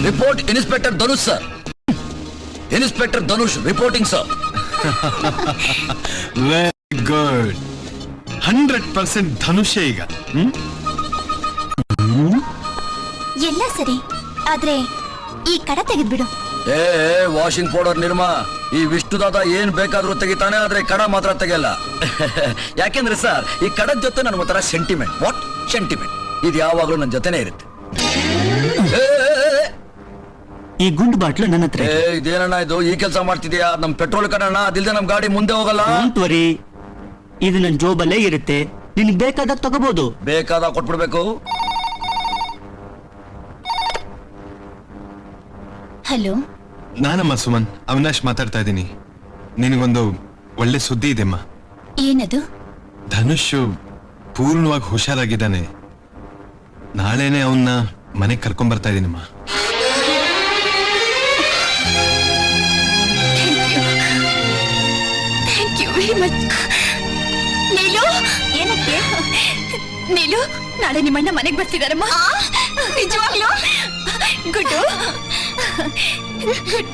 Report inspector Dhanush sir. Inspector Dhanush reporting sir. Very good. 100% ಧನುಷೇ ಈಗ. ಎಲ್ಲ ಸರಿ, ಆದ್ರೆ ಈ ಕಡ ತೆಗೆದ್ಬಿಡು. ವಾಷಿಂಗ್ ಪೌಡರ್ ನಿರ್ಮಾ, ಈ ವಿಷ್ಣುದಾದ ಏನ್ ಬೇಕಾದ್ರೂ ತೆಗಿತಾನೆ, ಆದ್ರೆ ಕಡ ಮಾತ್ರ ತೆಗೆಯಲ್ಲ. ಯಾಕೆಂದ್ರೆ ಸರ್, ಈ ಕಡದ ಜೊತೆ ನನ್ನ ಒಂಥರ ಸೆಂಟಿಮೆಂಟ್. What sentiment? ಇದು ಯಾವಾಗ್ಲೂ ನನ್ನ ಜೊತೆನೇ ಇರುತ್ತೆ. ಈ ಗುಂಡು ಬಾಟ್ಲು ನನ್ನ ಹತ್ರ. ಇದೇನಣ್ಣ ಇದು, ಈ ಕೆಲಸ ಮಾಡ್ತಿದ್ಯಾ? ನಮ್ ಪೆಟ್ರೋಲ್ ಕಣಣ್ಣ, ಅದಿಲ್ದೆ ನಮ್ ಗಾಡಿ ಮುಂದೆ ಹೋಗಲ್ಲ. ವರಿ, ಇದು ನನ್ನ ಜೋಬಲ್ಲೇ ಇರುತ್ತೆ, ನಿನ್ಗೆ ಬೇಕಾದಾಗ ತಗೋಬಹುದು. ಬೇಕಾದಾಗ ಕೊಟ್ಬಿಡ್ಬೇಕು. ಹಲೋ, ನಾನಮ್ಮ ಸುಮನ್, ಅವಿನಾಶ್ ಮಾತಾಡ್ತಾ ಇದ್ದೀನಿ. ನಿನಗೊಂದು ಒಳ್ಳೆ ಸುದ್ದಿ ಇದೆಮ್ಮ. ಏನದು? ಧನುಷ್ ಪೂರ್ಣವಾಗಿ ಹುಷಾರಾಗಿದ್ದಾನೆ. ನಾಳೆನೆ ಅವನ್ನ ಮನೆಗೆ ಕರ್ಕೊಂಡ್ ಬರ್ತಾ ಇದ್ದೀನಮ್ಮ. Thank you very much. Neelu, ಏನಕ್ಕೆ? ನೀಲು, ನಾಳೆ ನಿಮ್ಮಣ್ಣ ಮನೆಗೆ ಬರ್ತಿದಾರಮ್ಮ. ನಿಜವಾಗ್ಲೂ? ಗುಡ್ಡು.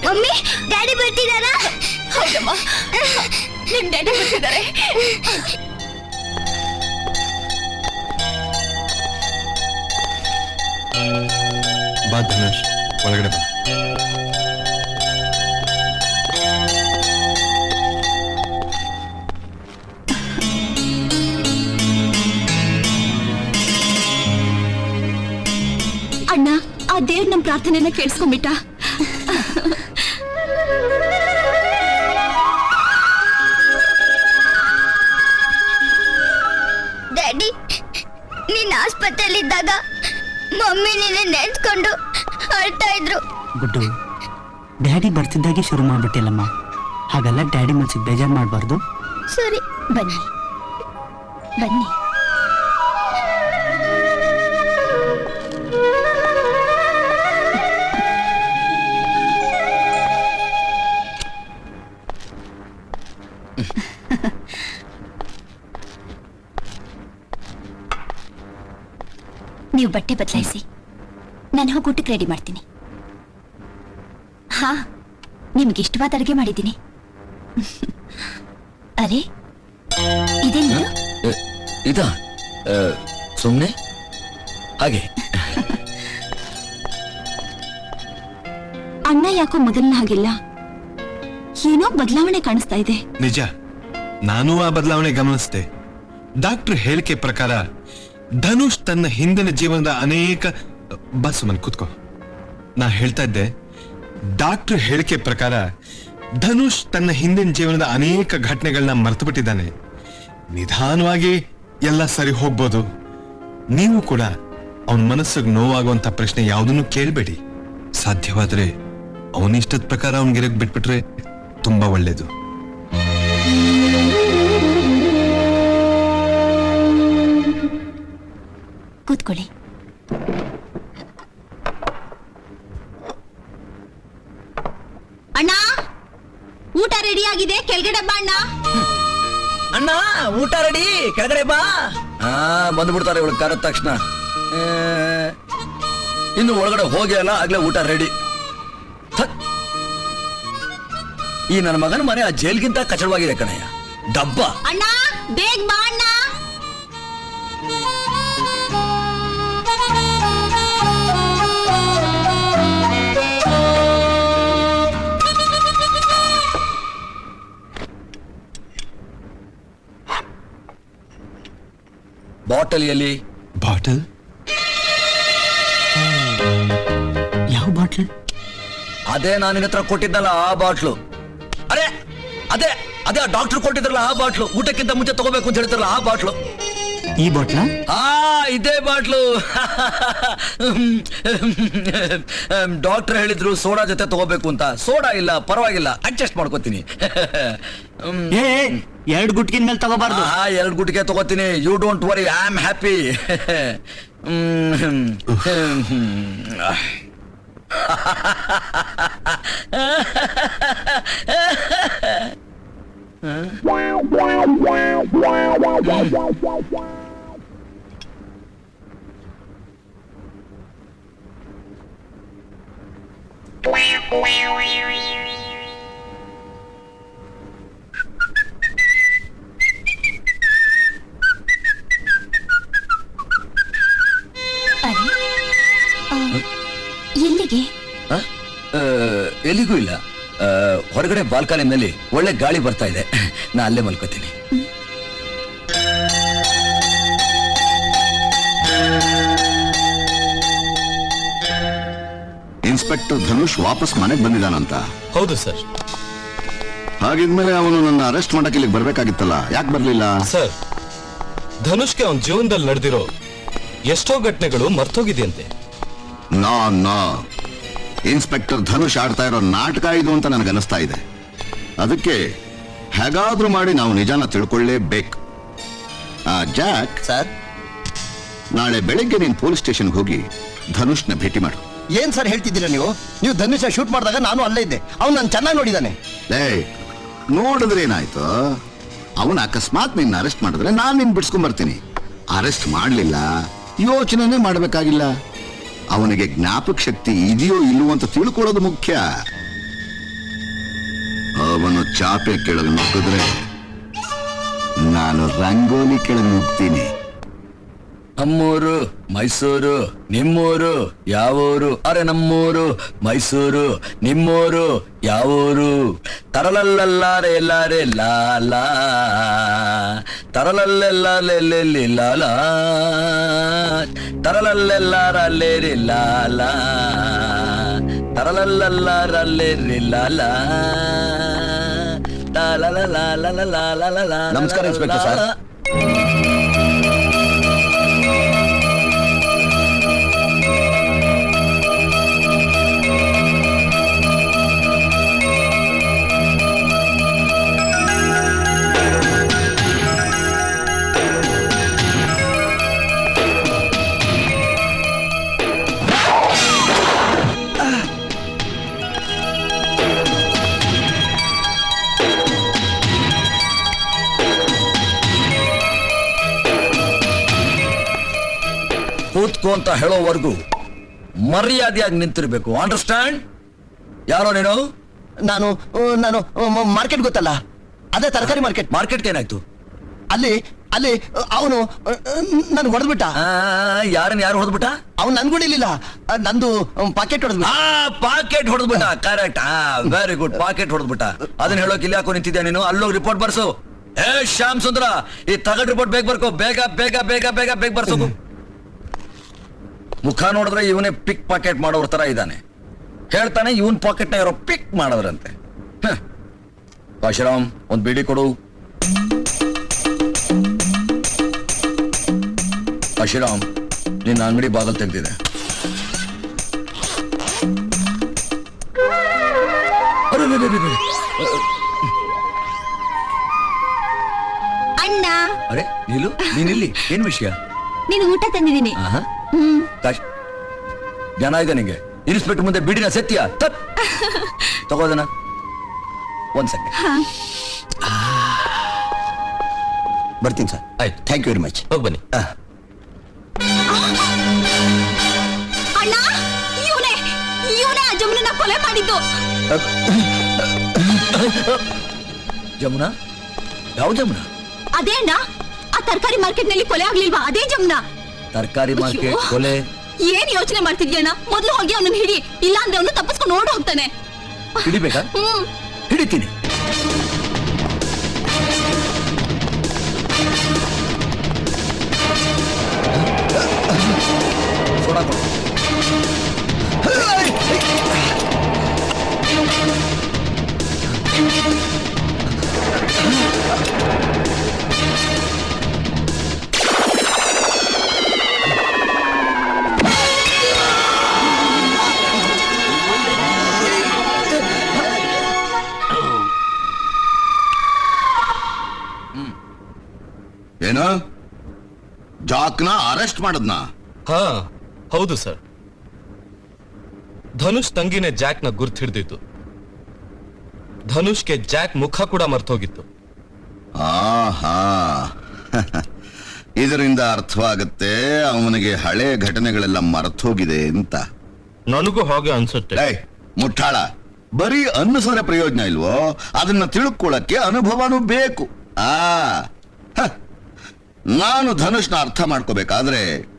ಮಮ್ಮಿ, ಡ್ಯಾಡಿ ಬರ್ತಿದಾರಾ? ಹೌದಮ್ಮ, ನಿಮ್ ಡ್ಯಾಡಿ ಬರ್ತಿದ್ದಾರೆ. ಬಾ ಧನುಷ್, ಒಳಗಡೆ ಬಾ. ಅಣ್ಣ, ಆ ದೇವ್ರ ನಮ್ ಪ್ರಾರ್ಥನೆಯನ್ನ ಕೇಳಿಸ್ಕೊಂಡ್ಬಿಟ್ಟ. ಡ್ಯಾಡಿ, ನೀನ್ ಆಸ್ಪತ್ರೆಯಲ್ಲಿದ್ದಾಗ ಮಮ್ಮಿ ನಿನ್ನ ನೆನ್ಸ್ಕೊಂಡು ಅಳ್ತಾ ಇದ್ರು. ಗುಡ್ಡು, ಡ್ಯಾಡಿ ಬರ್ತಿದ್ದಾಗೆ ಶುರು ಮಾಡ್ಬಿಟ್ಟಿಲ್ಲಮ್ಮ. ಹಾಗೆಲ್ಲ ಡ್ಯಾಡಿ ಮನ್ಸಿಗೆ ಬೇಜಾರು ಮಾಡಬಾರ್ದು. ಸರಿ, ಬನ್ನಿ ಬನ್ನಿ. ನೀವು ಬಟ್ಟೆ ಬದಲಾಯಿಸಿ, ನಾನು ಹೋಗಿ ಊಟಕ್ಕೆ ರೆಡಿ ಮಾಡ್ತೀನಿ. ಹಾ, ನಿಮ್ಗೆ ಇಷ್ಟವಾದ ಅಡುಗೆ ಮಾಡಿದ್ದೀನಿ. ಅರೆ, ಇದೇನು? ಇದ ಸುಮ್ನೆ ಹಾಗೆ. ಅಣ್ಣ ಯಾಕೋ ಮೊದಲನ ಹಾಗಿಲ್ಲ, ಏನೋ ಬದಲಾವಣೆ ಕಾಣಿಸ್ತಾ ಇದೆ. ನಿಜ, ನಾನು ಆ ಬದಲಾವಣೆ ಗಮನಿಸಿದೆ. ಡಾಕ್ಟರ್ ಹೇಳಿಕೆ ಪ್ರಕಾರ ಧನುಷ್ ತನ್ನ ಹಿಂದಿನ ಜೀವನದ ಅನೇಕ ಸುಮನ್ ಕೂತ್ಕೋ. ನಾ ಹೇಳ್ತಾ ಇದ್ದೆ, ಡಾಕ್ಟರ್ ಹೇಳಿಕೆ ಪ್ರಕಾರ ಧನುಷ್ ತನ್ನ ಹಿಂದಿನ ಜೀವನದ ಅನೇಕ ಘಟನೆಗಳನ್ನ ಮರೆತು ಬಿಟ್ಟಿದ್ದಾನೆ. ನಿಧಾನವಾಗಿ ಎಲ್ಲ ಸರಿ ಹೋಗ್ಬೋದು. ನೀವು ಕೂಡ ಅವನ ಮನಸ್ಸಿಗೆ ನೋವಾಗುವಂತ ಪ್ರಶ್ನೆ ಯಾವುದನ್ನು ಕೇಳಬೇಡಿ. ಸಾಧ್ಯವಾದ್ರೆ ಅವನಿಷ್ಟದ ಪ್ರಕಾರ ಅವನಿಗೆ ಬಿಟ್ಬಿಟ್ರೆ ತುಂಬಾ ಒಳ್ಳೇದು. ಕೂತ್ಕೊಳ್ಳಿ. ಅಣ್ಣ, ಊಟ ರೆಡಿ ಆಗಿದೆ, ಕೆಳಗಡೆ ಬಾ. ಅಣ್ಣ, ಅಣ್ಣ ಊಟ ರೆಡಿ, ಕೆಳಗಡೆ ಬಾ. ಬಂದ್ಬಿಡ್ತಾರೆ ಇವಳು ಕರೆದ ತಕ್ಷಣ. ಇನ್ನು ಒಳಗಡೆ ಹೋಗಿ ಅಲ್ಲ, ಆಗ್ಲೇ ಊಟ ರೆಡಿ. ಈ ನನ್ನ ಮಗನ ಮನೆ ಆ ಜೈಲ್ಗಿಂತ ಕಚಡವಾಗಿದೆ ಕಣಯ್ಯ. ಡಬ್ಬ. ಅಣ್ಣ, ಬೇಗ ಬಾ. ಅಣ್ಣ, ಬಾಟಲ್ ಎಲ್ಲಿ? ಬಾಟಲ್? ಯಾವ ಬಾಟ್ಲ್? ಅದೇ ನಾನು ನಿನ್ನ ಹತ್ರ ಕೊಟ್ಟಿದ್ದಲ್ಲ ಆ ಬಾಟ್ಲು. ಅರೆ ಅದೇ ಅದೇ ಡಾಕ್ಟರ್ ಕೊಟ್ಟಿದ್ರಲ್ಲ ಆ ಬಾಟ್ಲು. ಊಟಕ್ಕಿಂತ ಮುಂಚೆ ತಗೋಬೇಕು ಅಂತ ಹೇಳ್ತಾರಲ್ಲ ಆ ಬಾಟ್ಲು. ಈ ಬಾಟ್ಲ? ಇದೇ ಬಾಟ್ಲು. ಡಾಕ್ಟರ್ ಹೇಳಿದ್ರು ಸೋಡಾ ಜೊತೆ ತಗೋಬೇಕು ಅಂತ. ಸೋಡಾ ಇಲ್ಲ, ಪರವಾಗಿಲ್ಲ, ಅಡ್ಜಸ್ಟ್ ಮಾಡ್ಕೋತೀನಿ. 2 ಗುಟ್ಕಿನ ಮೇಲೆ ತಗೋಬಾರ್ದು. 2 ಗುಟ್ಟಿಗೆ ತಗೋತೀನಿ. You don't worry, I am happy. ಅರೆ, ಆ, ಎಲ್ಲಿಗೆ? ಆ? ಎಲ್ಲಿಗೂ ಇಲ್ಲ. ಹೊರಗಡೆ ಬಾಲ್ಕನಿನಲ್ಲಿ ಒಳ್ಳೆ ಗಾಳಿ ಬರ್ತಾ ಇದೆ. ನಾ ಅಲ್ಲೇ ಮಲ್ಕೋತೀನಿ. ಇನ್ಸ್ಪೆಕ್ಟರ್ ಧನುಷ್ ವಾಪಸ್ ಮನೆಗೆ ಬಂದಿದ್ದಾನಂತ. ಹೌದು ಸರ್. ಹಾಗಿದ್ಮೇಲೆ ಅವನು ನನ್ನ ಅರೆಸ್ಟ್ ಮಾಡಕ್ಕೆ ಇಲ್ಲಿಗೆ ಬರ್ಬೇಕಾಗಿತ್ತಲ್ಲ, ಯಾಕೆ ಬರ್ಲಿಲ್ಲ? ಸರ್, ಧನುಷ್ಗೆ ಅವನ ಜೀವನದಲ್ಲಿ ನಡೆದಿರೋ ಎಷ್ಟೋ ಘಟನೆಗಳು ಮರ್ತೋಗಿದೆಯಂತೆ. ನಾ ಇನ್ಸ್ಪೆಕ್ಟರ್ ಧನುಷ್ ಆಡ್ತಾ ಇರೋ ನಾಟಕ ಇದು ಅಂತ ನನಗನ್ನಿಸ್ತಾ ಇದೆ. ಅದಕ್ಕೆ ಹೇಗಾದ್ರೂ ಮಾಡಿ ನಾವು ನಿಜಾನ ತಿಳ್ಕೊಳ್ಳೇಬೇಕು. ಜಾಕ್ ಸರ್, ನಾಳೆ ಬೆಳಿಗ್ಗೆ ನೀನ್ ಪೊಲೀಸ್ ಸ್ಟೇಷನ್ಗೆ ಹೋಗಿ ಧನುಷ್ನ ಭೇಟಿ ಮಾಡು. ಏನ್ ಸರ್ ಹೇಳ್ತಿದ್ದೀರಾ ನೀವು ಧನುಷ ಶೂಟ್ ಮಾಡಿದಾಗ ನಾನು ಅಲ್ಲೇ ಇದ್ದೆ. ಅವ್ನು ನಾನು ಚೆನ್ನಾಗಿ ನೋಡಿದಾನೆ. ಲೇ, ನೋಡಿದ್ರೆ ಏನಾಯ್ತು? ಅವನ ಅಕಸ್ಮಾತ್ ನಿನ್ನ ಅರೆಸ್ಟ್ ಮಾಡಿದ್ರೆ ನಾನು ನಿನ್ ಬಿಡ್ಸ್ಕೊಂಡ್ ಬರ್ತೀನಿ. ಅರೆಸ್ಟ್ ಮಾಡ್ಲಿಲ್ಲ, ಯೋಚನೆನೇ ಮಾಡ್ಬೇಕಾಗಿಲ್ಲ. ಅವನಿಗೆ ಜ್ಞಾಪಕ ಶಕ್ತಿ ಇದೆಯೋ ಇಲ್ಲವೋ ಅಂತ ತಿಳ್ಕೊಳ್ಳೋದು ಮುಖ್ಯ. ಅವನು ಚಾಪೆ ಕೆಳಗೆ ನುಗ್ಗಿದ್ರೆ ನಾನು ರಂಗೋಲಿ ಕೆಳಗೆ ನುಗ್ತೀನಿ. ನಮ್ಮೂರು ಮೈಸೂರು, ನಿಮ್ಮೂರು ಯಾವೂರು? ಅರೆ ನಮ್ಮೂರು ಮೈಸೂರು, ನಿಮ್ಮೂರು ಯಾವೂರು? ತರಲಲ್ಲಲ್ಲಾರೆ ಲಾರೆ ಲಾಲಾ, ತರಲಲ್ಲೆಲ್ಲಾಲೆಲ್ಲೆಲ್ಲಿ ಲಾಲಾ, ತರಲಲ್ಲೆಲ್ಲಾರಲ್ಲೇರಿ ಲಾಲಾ, ತರಲಲ್ಲಲ್ಲಾರಲ್ಲೇರಿ ಲಾಲಾ. ನಮಸ್ಕಾರ ಇನ್ಸ್ಪೆಕ್ಟರ್ ಸರ್. ಕೂತ್ಕೋ ಅಂತ ಹೇಳೋವರೆಗೂ ಮರ್ಯಾದೆಯಾಗಿ ನಿಂತಿರ್ಬೇಕು. ಅಂಡರ್ಸ್ಟ್ಯಾಂಡ್? ಯಾರೋ ನೀನು? ನಾನು ನಾನು ಮಾರ್ಕೆಟ್ ಗೊತ್ತಲ್ಲ, ಅದೇ ತರಕಾರಿ ಮಾರ್ಕೆಟ್. ಮಾರ್ಕೆಟ್ಗೆ ಏನಾಯ್ತು? ಅಲ್ಲಿ ಅಲ್ಲಿ ಅವನು ನನ್ ಹೊಡೆದ್ಬಿಟ್ಟ. ಯಾರನ್ನ ಯಾರು ಹೊಡೆದ್ಬಿಟ್ಟ? ಅವ್ನು ನನ್ ಹೊಡಿಲಿಲ್ಲ, ನಂದು ಪಾಕೆಟ್ ಹೊಡೆದ್ಬಿಟ್ಟ. ಪಾಕೆಟ್ ಹೊಡೆದ್ಬಿಟ್ಟ. ಕರೆಕ್ಟ್. Very good. ಪಾಕೆಟ್ ಹೊಡೆದ್ಬಿಟ್ಟ. ಅದನ್ನ ಹೇಳೋಕೆ ಇಲ್ಲಿ ಯಾಕೋ ನಿಂತಿದ್ಯಾ ನೀನು? ಅಲ್ಲೋಗಿ ರಿಪೋರ್ಟ್ ಬರ್ಸು. ಶ್ಯಾಮ್ ಸುಂದರ, ಈ ತಗಡ್ ರಿಪೋರ್ಟ್ ಬೇಗ ಬರ್ಕೋ. ಬೇಗ ಬೇಗ ಬೇಗ ಬೇಗ ಬೇಗ ಬರ್ಸೋದು. ಮುಖ ನೋಡಿದ್ರೆ ಇವನೇ ಪಿಕ್ ಪಾಕೆಟ್ ಮಾಡೋರ್ ತರ ಇದ್ದಾನೆ. ಹೇಳ್ತಾನೆ ಇವನ್ ಪಾಕೆಟ್ನ ಯಾರೋ ಪಿಕ್ ಮಾಡೋದ್ರಂತೆ. ಕಾಶಿರಾಮ್, ಒಂದ್ ಬೀಡಿ ಕೊಡು. ಕಾಶಿರಾಮ್, ನಿನ್ನ ಅಂಗಡಿ ಬಾಗಲ್ ತೆಗ್ದಿದೆ. ಅಣ್ಣ, ಅರೆ ನೀನು ನೀನಿಲ್ಲಿ ಏನ್ ವಿಷಯ? ನೀನು ಊಟ ತಂದಿದ್ದೀನಿ. ಜನ ಇದೆ ನಿಂಗೆ. ಇನ್ಸ್ಪೆಕ್ಟರ್ ಮುಂದೆ ಬಿಡಿನ ಸತ್ಯ ತಗೋದನ. ಒಂದ್ ಸೆಕೆಂಡ್. ಬರ್ತೀನಿ ಸರ್. ಆಯ್ತು, ಥ್ಯಾಂಕ್ ಯು ವೆರಿ ಮಚ್. ಹೋಗಿ ಬನ್ನಿ. ಅಣ್ಣ, ಇವನೇ ಆ ಜಮುನನ್ನ ಕೊಲೆ ಮಾಡಿದ್ದು. ಜಮುನಾ? ಯಾವ ಜಮುನಾ? ಅದೇ ಅಣ್ಣ, ಆ ತರಕಾರಿ ಮಾರ್ಕೆಟ್ ನಲ್ಲಿ ಕೊಲೆ ಆಗ್ಲಿಲ್ವಾ? ಅದೇ ಜಮುನಾ. ತರಕಾರಿ ಮಾರ್ಕೆಟ್ ಕೊಲೆ? ಏನ್ ಯೋಚನೆ ಮಾಡ್ತಿದ್ಯಣ್ಣ? ಮೊದ್ಲು ಹೋಗಿ ಅವನನ್ನ ಹಿಡಿ, ಇಲ್ಲ ಅಂದ್ರೆ ಅವನು ತಪ್ಪಿಸ್ಕೊಂಡು ಓಡ್ ಹೋಗ್ತಾನೆ. ಹಿಡಿಬೇಕಾ? ಹಿಡಿತೀನಿ. ಸೋಡಾ ಕೊಡು. ಏನು? ಜಾಕ್ನ ಅರೆಸ್ಟ್ ಮಾಡದ್ನಾ? ಹಾ, ಹೌದು ಸರ್. ಧನುಷ್ ತಂಗಿನೇ ಜಾಕ್ನ ಗುರ್ತು ಹಿಡಿದಿತ್ತು. ಧನುಷ್ಗೆ ಜಾಕ್ ಮುಖ ಕೂಡ ಮರ್ತೋಗಿತ್ತು. ಆಹಾ ಇದರಿಂದ ಅರ್ಥವಾಗುತ್ತೆ ಅವನಿಗೆ ಹಳೆ ಘಟನೆಗಳೆಲ್ಲ ಮರ್ತೋಗಿದೆ ಅಂತ. ನನಗೂ ಹಾಗೆ ಅನ್ಸುತ್ತೆ. ಏಯ್ ಮುಟ್ಟಾಳ, ಬರೀ ಅನ್ನಿಸೋರೆ ಪ್ರಯೋಜನ ಇಲ್ವೋ, ಅದನ್ನ ತಿಳ್ಕೊಳ್ಳಕ್ಕೆ ಅನುಭವನೂ ಬೇಕು. ನಾನು ಧನುಷ್ನ ಅರ್ಥ ಮಾಡ್ಕೋಬೇಕಾದ್ರೆ